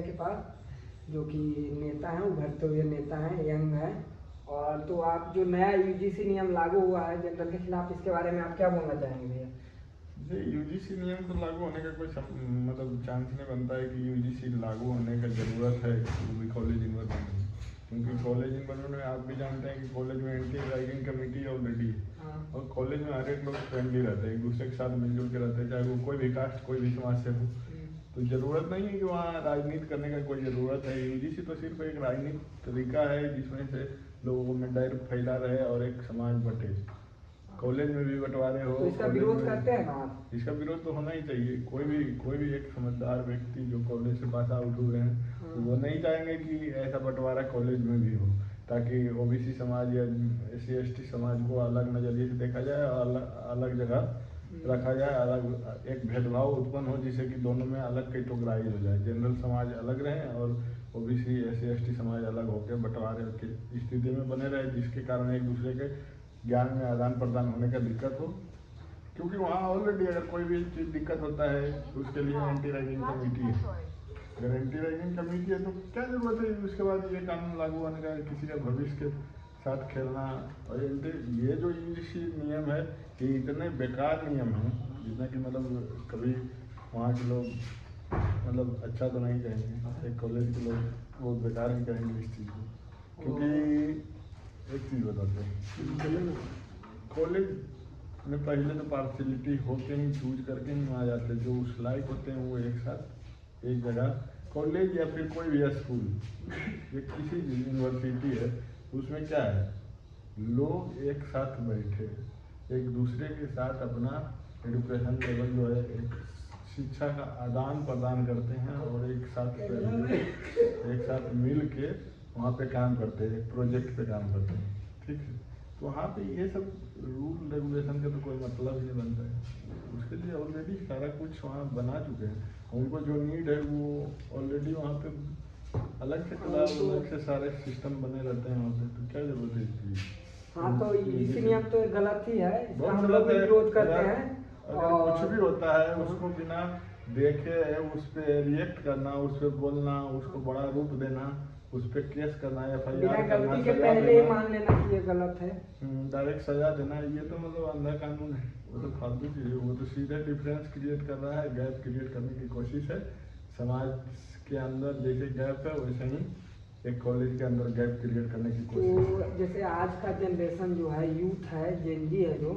के पास जो कि नेता हैं, उभरते हुए नेता हैं, यंग हैं। और तो आप जो नया यूजीसी नियम लागू हुआ है जनरल के खिलाफ, इसके बारे में आप क्या बोलना चाहेंगे भैया? ये यूजीसी नियम तो लागू होने का कोई मतलब चांस नहीं बनता है कि यूजीसी लागू होने का ज़रूरत है वो भी कॉलेज इन्वायरमेंट में, क्योंकि कॉलेज इन्वायरमेंट में आप भी जानते हैं कि कॉलेज में एंटी रैगिंग कमेटी ऑलरेडी है और कॉलेज में हर एक लोग फ्रेंडली रहते हैं, एक दूसरे के साथ मिलजुल के रहते हैं, चाहे वो कोई भी कास्ट कोई भी समाज से हो। तो ज़रूरत नहीं है कि वहाँ राजनीति करने का कोई ज़रूरत है। यूजीसी तो सिर्फ एक राजनीतिक तरीका है जिसमें से लोगों में डर फैला रहे और एक समाज बटे। कॉलेज में भी बंटवारे हो तो इसका विरोध करते हैं ना आप? इसका विरोध तो होना ही चाहिए। कोई भी एक समझदार व्यक्ति जो कॉलेज से पास आउट हुए हैं तो वो नहीं चाहेंगे कि ऐसा बंटवारा कॉलेज में भी हो, ताकि ओबीसी समाज या SC ST समाज को अलग नज़रिए से देखा जाए और अलग जगह रखा जाए, अलग एक भेदभाव उत्पन्न हो जिससे कि दोनों में अलग कैटेगराइज हो जाए, जनरल समाज अलग रहे और ओबीसी SC ST समाज अलग होकर बंटवारे की स्थिति में बने रहे, जिसके कारण एक दूसरे के ज्ञान में आदान प्रदान होने का दिक्कत हो। क्योंकि वहाँ ऑलरेडी अगर कोई भी चीज़ दिक्कत होता है तो उसके लिए एंटी रैगिंग कमेटी है। अगर एंटी रैगिंग कमेटी है तो क्या जरूरत है उसके बाद ये कानून लागू होने का, किसी का भविष्य के साथ खेलना। और ये जो यूजीसी नियम है ये इतने बेकार नियम हैं जितना कि मतलब कभी वहाँ के लोग मतलब अच्छा तो नहीं कहेंगे, एक कॉलेज के लोग बहुत बेकार ही कहेंगे इस चीज़ को। क्योंकि एक चीज़ बताते हैं, कॉलेज में पहले तो पार्शलिटी होके ही चूज करके ही आ जाते हैं, जो उस लायक होते हैं वो एक साथ एक जगह कॉलेज या फिर कोई भी स्कूल या किसी यूनिवर्सिटी है उसमें क्या है, लोग एक साथ बैठे एक दूसरे के साथ अपना एजुकेशन लेवल जो है एक शिक्षा का आदान प्रदान करते हैं और एक साथ मिल के वहाँ पे काम करते हैं, एक प्रोजेक्ट पे काम करते हैं, ठीक है। तो वहाँ पे ये सब रूल रेगुलेशन का तो कोई मतलब ही नहीं बनता है। उसके लिए ऑलरेडी सारा कुछ वहाँ बना चुके हैं, उनको जो नीड है वो ऑलरेडी वहाँ पे अलग से क्लास अलग से सारे सिस्टम बने रहते हैं वहाँ पे, तो क्या जरूरत है इसकी। हाँ, तो इसी नियम तो गलत ही है, इसका हम बहुत लोग भी गलत है। विरोध करते हैं। अगर कुछ भी होता है उसको बिना देखे उस पर रिएक्ट करना, उस पर बोलना, उसको बड़ा रूप देना, उस पर केस करना, FIR करना, गलती के पहले ही मान लेना कि ये गलत है, डायरेक्ट सजा देना, ये तो मतलब अंधा कानून है। वो तो फालतू चीज़ है, वो तो सीधे डिफरेंस क्रिएट कर रहा है, गैप क्रिएट करने की कोशिश है। समाज के अंदर जैसे गैप है वैसे ही एक कॉलेज के अंदर गैप क्रिएट करने की कोशिश है। तो जैसे आज का जनरेशन जो है, यूथ है, Gen Z है जो,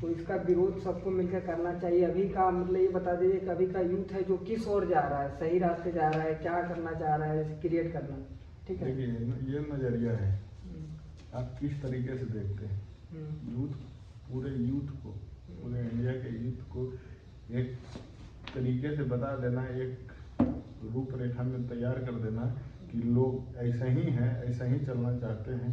तो इसका विरोध सबको मिलकर करना चाहिए। अभी का मतलब ये बता दीजिए कि अभी का यूथ है जो किस ओर जा रहा है, सही रास्ते जा रहा है, क्या करना चाह रहा है, क्रिएट करना, ठीक है। देखिए ये नज़रिया है, आप किस तरीके से देखते हैं यूथ, पूरे यूथ को, पूरे इंडिया के यूथ को एक तरीके से बता देना, एक रूपरेखा में तैयार कर देना कि लोग ऐसा ही हैं, ऐसा ही चलना चाहते हैं,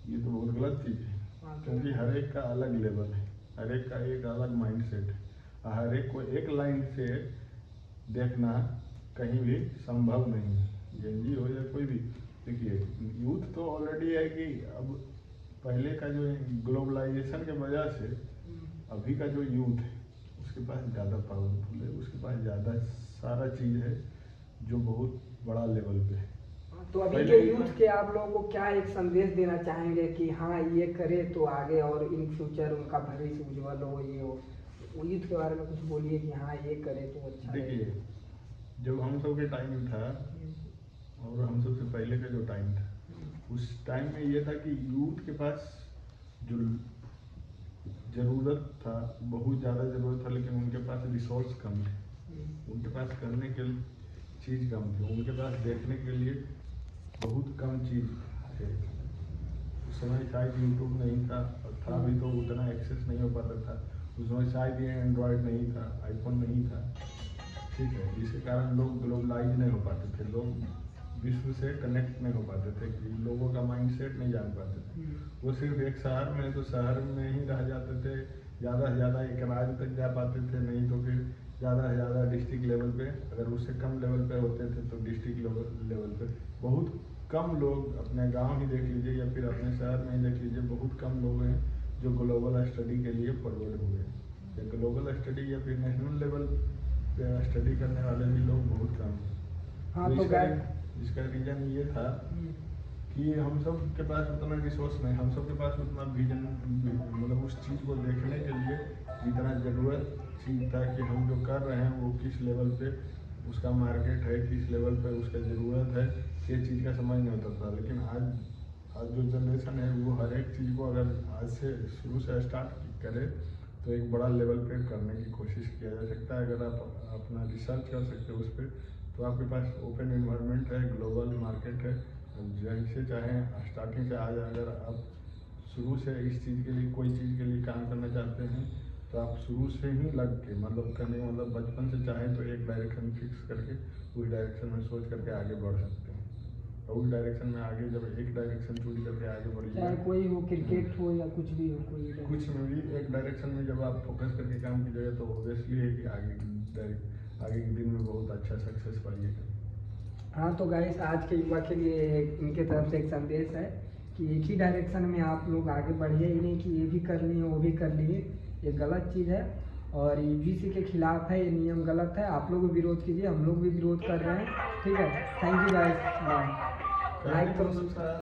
ये तो बहुत गलत चीज़ है। क्योंकि हर एक का अलग लेवल है, हर एक का एक अलग माइंडसेट है, हर एक को एक लाइन से देखना कहीं भी संभव नहीं है, Gen Z हो या कोई भी। देखिए यूथ तो ऑलरेडी है कि अब पहले का जो ग्लोबलाइजेशन के वजह से अभी का जो यूथ है उसके पास ज़्यादा पावरफुल है, उसके पास ज़्यादा सारा चीज़ है जो बहुत बड़ा लेवल पे है। तो अभी के यूथ के आप लोगों को क्या एक संदेश देना चाहेंगे कि हाँ ये करे तो आगे और इन फ्यूचर उनका भविष्य उज्जवल हो, ये हो, यूथ के बारे में कुछ बोलिए कि हाँ ये करे तो अच्छा। देखिए जब हम सब के टाइम था और हम सबसे पहले का जो टाइम था, उस टाइम में ये था कि यूथ के पास जो ज़रूरत था बहुत ज़्यादा ज़रूरत था, लेकिन उनके पास रिसोर्स कम थे, उनके पास करने के चीज़ कम थी, उनके पास देखने के लिए बहुत कम चीज़ थे। उस समय शायद यूट्यूब नहीं था, था भी तो उतना एक्सेस नहीं हो पाता था। उस समय शायद ये एंड्रॉयड नहीं था, iPhone नहीं था, ठीक है, जिसके कारण लोग ग्लोबलाइज नहीं हो पाते थे, लोग विश्व से कनेक्ट नहीं हो पाते थे, कि लोगों का माइंडसेट नहीं जान पाते थे। वो सिर्फ एक शहर में तो शहर में ही रह जाते थे, ज़्यादा से ज़्यादा एक राज्य तक जा पाते थे, नहीं तो फिर ज़्यादा से ज़्यादा डिस्ट्रिक्ट लेवल पे, अगर उससे कम लेवल पे होते थे तो डिस्ट्रिक्ट लेवल पे। बहुत कम लोग, अपने गांव ही देख लीजिए या फिर अपने शहर में ही देख लीजिए, बहुत कम लोग हैं जो ग्लोबल स्टडी के लिए फॉरवर्ड हुए हैं, ग्लोबल स्टडी या फिर नेशनल लेवल पे स्टडी करने वाले भी लोग बहुत कम हैं। हाँ तो इसका रीजन ये था कि हम सब के पास उतना रिसोर्स नहीं, हम सब के पास उतना विजन, मतलब उस चीज़ को देखने के लिए जितना ज़रूरत चीज़ था कि हम जो कर रहे हैं वो किस लेवल पे उसका मार्केट है, किस लेवल पे उसका ज़रूरत है, ये चीज़ का समझ नहीं होता था। लेकिन आज जो जनरेशन है वो हर एक चीज़ को अगर आज से शुरू से स्टार्ट करे तो एक बड़ा लेवल पे करने की कोशिश किया जा सकता है। अगर आप अपना रिसर्च कर सकते हो उस पर, तो आपके पास ओपन इन्वायरमेंट है, ग्लोबल मार्केट है, जैसे चाहें स्टार्टिंग से आज अगर आप शुरू से इस चीज़ के लिए, कोई चीज़ के लिए काम करना चाहते हैं तो आप शुरू से ही लग के, मतलब करने मतलब बचपन से चाहें तो एक डायरेक्शन फिक्स करके उस डायरेक्शन में सोच करके आगे बढ़ सकते हैं। और उस डायरेक्शन में आगे जब एक डायरेक्शन चूज करके आगे बढ़िए, चाहे कोई हो, क्रिकेट हो या कुछ भी हो, कुछ में भी एक डायरेक्शन में जब आप फोकस करके काम कीजिएगा तो ऑब्वियसली है कि आगे के दिन में बहुत अच्छा सक्सेस पाइएगा। हाँ तो गाइस, आज के युवा के लिए उनके तरफ से एक संदेश है कि एक ही डायरेक्शन में आप लोग आगे बढ़िए, ही नहीं कि ये भी कर लिए वो भी कर लिए, ये गलत चीज़ है और यूजीसी के खिलाफ है, ये नियम गलत है। आप लोग भी विरोध कीजिए, हम लोग भी विरोध कर रहे हैं। ठीक है, thank you guys, bye. Like करो, सब्सक्राइब।